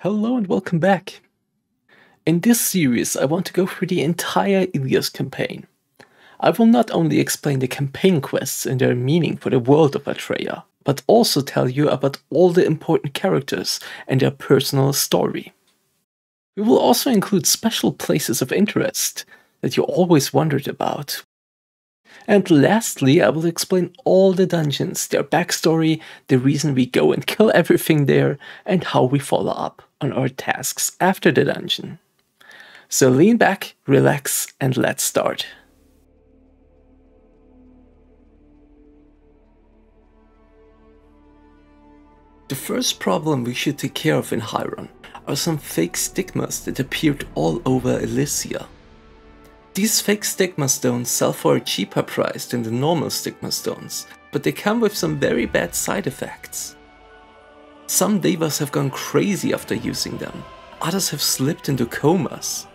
Hello and welcome back. In this series, I want to go through the entire Elyos campaign. I will not only explain the campaign quests and their meaning for the world of Atreia, but also tell you about all the important characters and their personal story. We will also include special places of interest that you always wondered about. And lastly, I will explain all the dungeons, their backstory, the reason we go and kill everything there, and how we follow up on our tasks after the dungeon. So lean back, relax, and let's start. The first problem we should take care of in Heiron are some fake stigmas that appeared all over Elysea. These fake stigma stones sell for a cheaper price than the normal stigma stones, but they come with some very bad side effects. Some Daevas have gone crazy after using them, others have slipped into comas.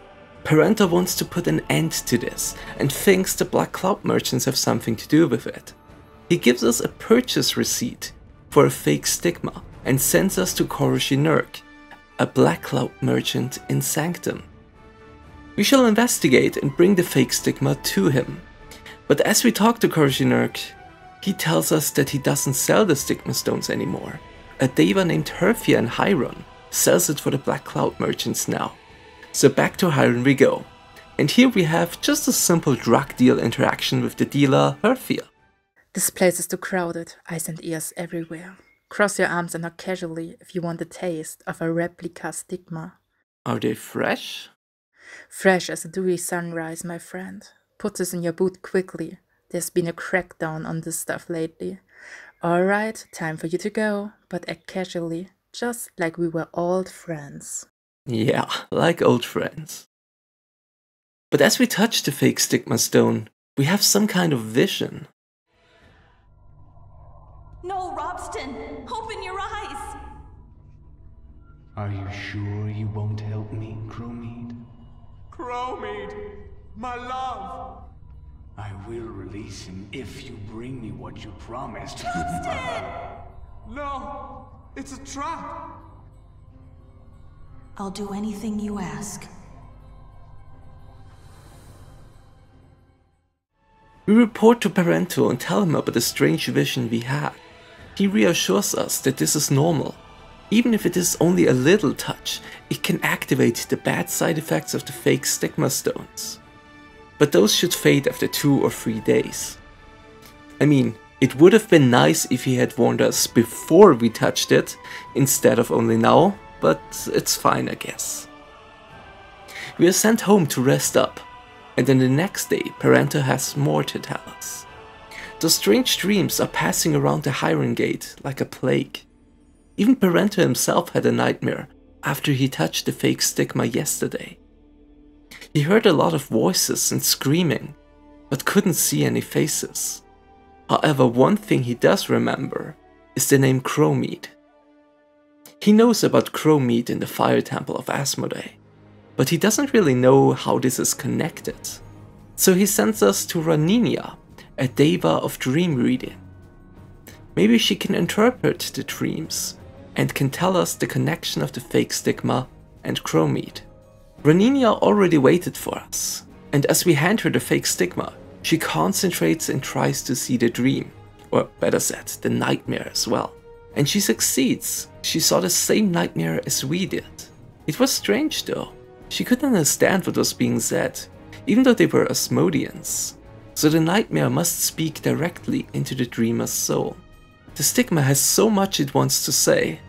Perento wants to put an end to this and thinks the Black Cloud merchants have something to do with it. He gives us a purchase receipt for a fake stigma and sends us to Koroshinurk, a Black Cloud merchant in Sanctum. We shall investigate and bring the fake stigma to him. But as we talk to Koroshinurk, he tells us that he doesn't sell the stigma stones anymore. A Daeva named Herphia in Heiron sells it for the Black Cloud merchants now. So back to Heiron we go. And here we have just a simple drug deal interaction with the dealer Herphia. This place is too crowded, eyes and ears everywhere. Cross your arms and knock casually if you want a taste of a replica stigma. Are they fresh? Fresh as a dewy sunrise, my friend. Put this in your boot quickly. There's been a crackdown on this stuff lately. Alright, time for you to go, but act casually, just like we were old friends. Yeah, like old friends. But as we touch the fake stigma stone, we have some kind of vision. No, Robston! Open your eyes! Are you sure you won't help me, kromede? Kromede, my love! I will release him if you bring me what you promised. No, it's a trap! I'll do anything you ask. We report to Perento and tell him about the strange vision we had. He reassures us that this is normal. Even if it is only a little touch, it can activate the bad side effects of the fake stigma stones. But those should fade after 2 or 3 days. I mean, it would have been nice if he had warned us before we touched it, instead of only now, but it's fine, I guess. We are sent home to rest up, and then the next day Perento has more to tell us. The strange dreams are passing around the Heiron gate like a plague. Even Perento himself had a nightmare after he touched the fake stigma yesterday. He heard a lot of voices and screaming, but couldn't see any faces. However, one thing he does remember is the name Kromede. He knows about Kromede in the Fire Temple of Asmodee, but he doesn't really know how this is connected. So he sends us to Raninia, a Daeva of dream reading. Maybe she can interpret the dreams and can tell us the connection of the fake stigma and Kromede. Raninia already waited for us, and as we hand her the fake stigma, she concentrates and tries to see the dream, or better said, the nightmare as well. And she succeeds. She saw the same nightmare as we did. It was strange though. She couldn't understand what was being said, even though they were Asmodeans. So the nightmare must speak directly into the dreamer's soul. The stigma has so much it wants to say,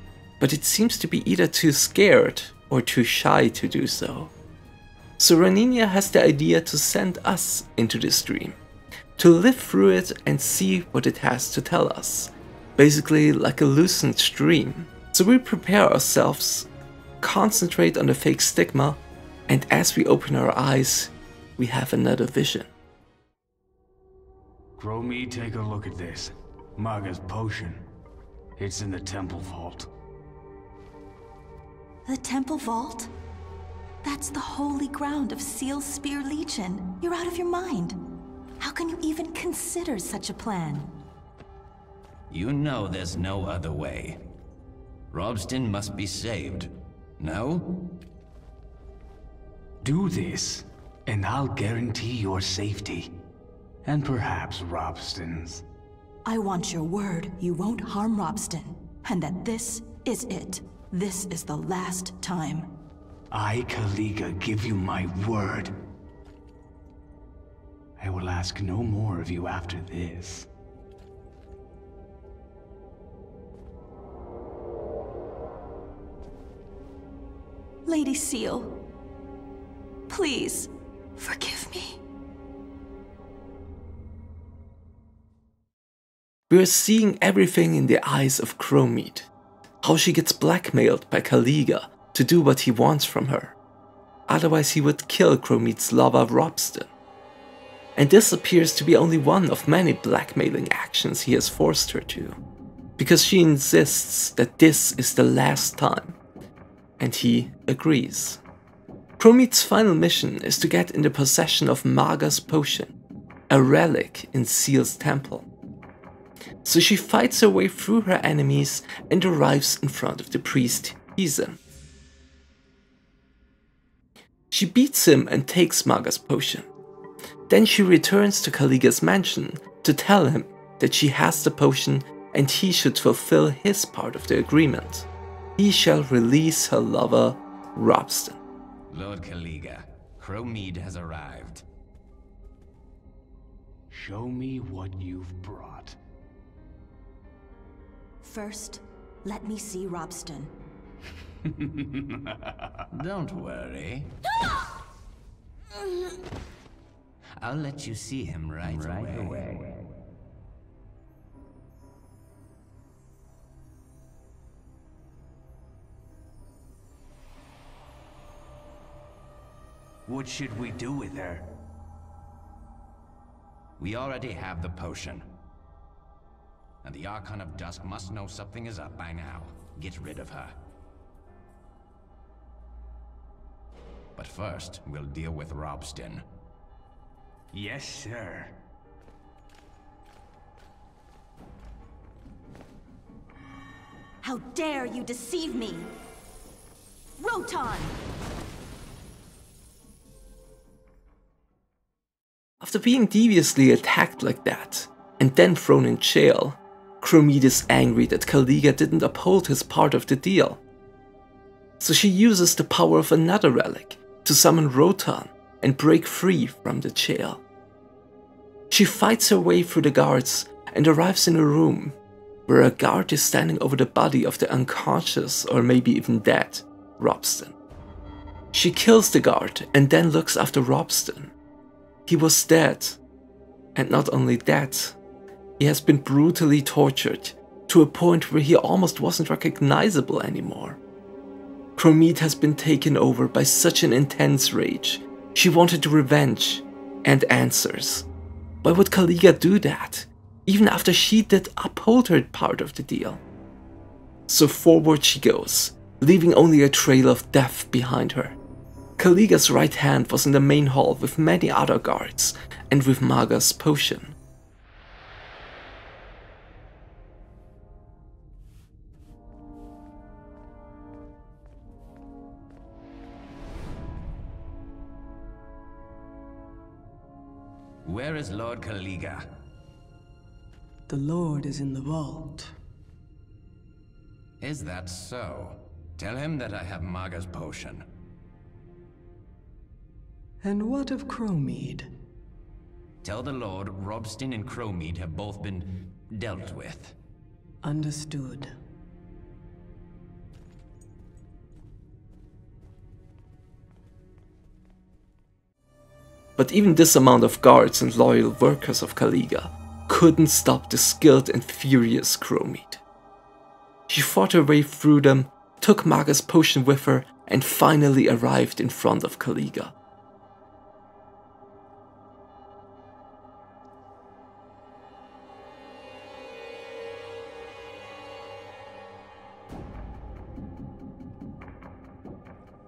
but it seems to be either too scared or too shy to do so. So Raninia has the idea to send us into this dream, to live through it and see what it has to tell us. Basically like a lucid dream. So we prepare ourselves, concentrate on the fake stigma, and as we open our eyes, we have another vision. Kromede, take a look at this. Maga's potion. It's in the temple vault. The Temple Vault? That's the holy ground of Seal Spear Legion. You're out of your mind. How can you even consider such a plan? You know there's no other way. Robston must be saved. No? Do this, and I'll guarantee your safety. And perhaps Robston's. I want your word you won't harm Robston, and that this is it. This is the last time. I, Kaliga, give you my word. I will ask no more of you after this. Lady Seal, please, forgive me. We're seeing everything in the eyes of Kromede. How she gets blackmailed by Kaliga to do what he wants from her. Otherwise he would kill Kromede's lover Robston. And this appears to be only one of many blackmailing actions he has forced her to. Because she insists that this is the last time. And he agrees. Kromede's final mission is to get into possession of Maga's potion, a relic in Seal's temple. So she fights her way through her enemies and arrives in front of the priest Heiron. She beats him and takes Maga's potion. Then she returns to Kaliga's mansion to tell him that she has the potion and he should fulfill his part of the agreement. He shall release her lover, Robston. Lord Kaliga, Kromede has arrived. Show me what you've brought. First, let me see Robston. Don't worry. I'll let you see him right away. What should we do with her? We already have the potion. And the Archon of Dusk must know something is up by now. Get rid of her. But first, we'll deal with Robston. Yes, sir. How dare you deceive me! Rotan! After being deviously attacked like that, and then thrown in jail, Kromede is angry that Kaliga didn't uphold his part of the deal. So she uses the power of another relic to summon Rotan and break free from the jail. She fights her way through the guards and arrives in a room where a guard is standing over the body of the unconscious or maybe even dead Robston. She kills the guard and then looks after Robston. He was dead, and not only that, he has been brutally tortured to a point where he almost wasn't recognizable anymore. Kromede has been taken over by such an intense rage. She wanted revenge and answers. Why would Kaliga do that, even after she did uphold her part of the deal? So forward she goes, leaving only a trail of death behind her. Kaliga's right hand was in the main hall with many other guards and with Maga's potion. Where is Lord Kaliga? The Lord is in the vault. Is that so? Tell him that I have Maga's potion. And what of Kromede? Tell the Lord Robston and Kromede have both been dealt with. Understood. But even this amount of guards and loyal workers of Kaliga couldn't stop the skilled and furious Kromede. She fought her way through them, took Maga's potion with her, and finally arrived in front of Kaliga.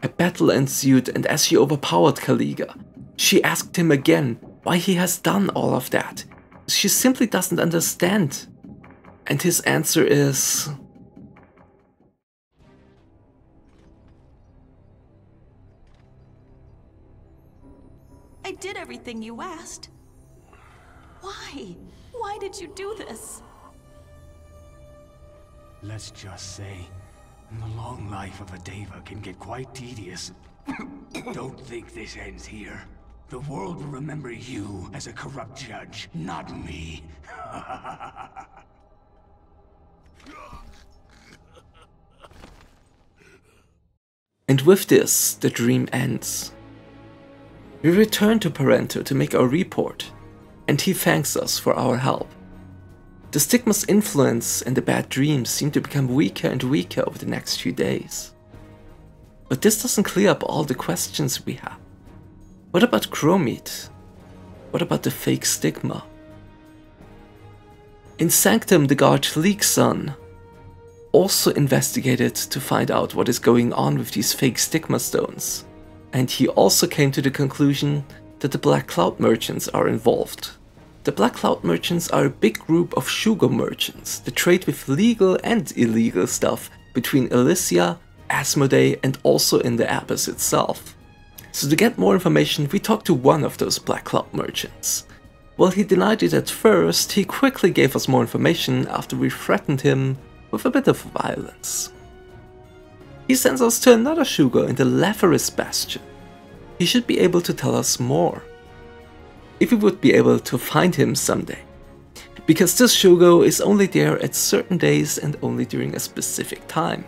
A battle ensued, and as she overpowered Kaliga, she asked him again why he has done all of that. She simply doesn't understand. And his answer is... I did everything you asked. Why? Why did you do this? Let's just say, the long life of a Daeva can get quite tedious. Don't think this ends here. The world will remember you as a corrupt judge, not me. And with this, the dream ends. We return to Perento to make our report, and he thanks us for our help. The Stigma's influence and the bad dreams seem to become weaker and weaker over the next few days. But this doesn't clear up all the questions we have. What about kromede? What about the fake Stigma? In Sanctum, the guard Elyos also investigated to find out what is going on with these fake Stigma stones, and he also came to the conclusion that the Black Cloud merchants are involved. The Black Cloud merchants are a big group of sugar merchants that trade with legal and illegal stuff between Elysea, Asmodee, and also in the Abyss itself. So to get more information, we talked to one of those Black Cloud merchants. While he denied it at first, he quickly gave us more information after we threatened him with a bit of violence. He sends us to another sugar in the Leferis Bastion. He should be able to tell us more. If we would be able to find him someday. Because this Shugo is only there at certain days and only during a specific time.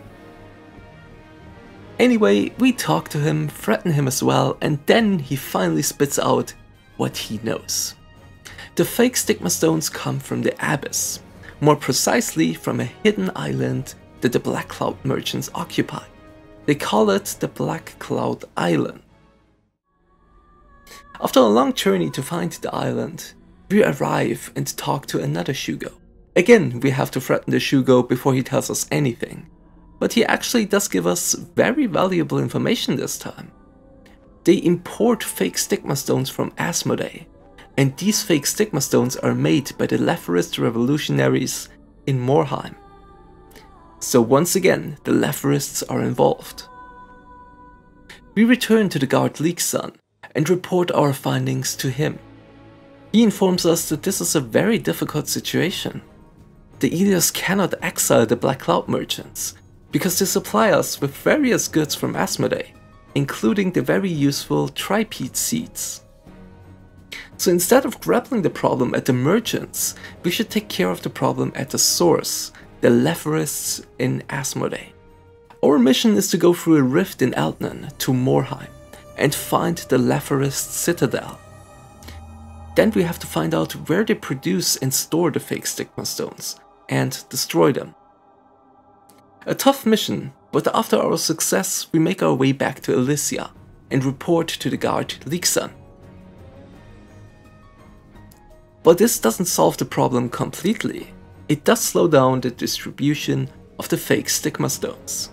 Anyway, we talk to him, threaten him as well, and then he finally spits out what he knows. The fake Stigma stones come from the Abyss, more precisely from a hidden island that the Black Cloud merchants occupy. They call it the Black Cloud Island. After a long journey to find the island, we arrive and talk to another Shugo. Again, we have to threaten the Shugo before he tells us anything, but he actually does give us very valuable information this time. They import fake Stigma stones from Asmodee, and these fake Stigma stones are made by the Leferist revolutionaries in Morheim. So once again, the Leferists are involved. We return to the guard Elyos and report our findings to him. He informs us that this is a very difficult situation. The Elyos cannot exile the Black Cloud merchants, because they supply us with various goods from Asmodee, including the very useful tripede seeds. So instead of grappling the problem at the merchants, we should take care of the problem at the source, the Leferists in Asmodee. Our mission is to go through a rift in Eldnen to Morheim and find the Leferist citadel. Then we have to find out where they produce and store the fake Stigma stones and destroy them. A tough mission, but after our success we make our way back to Elysea and report to the guard Elyos. But this doesn't solve the problem completely. It does slow down the distribution of the fake Stigma stones.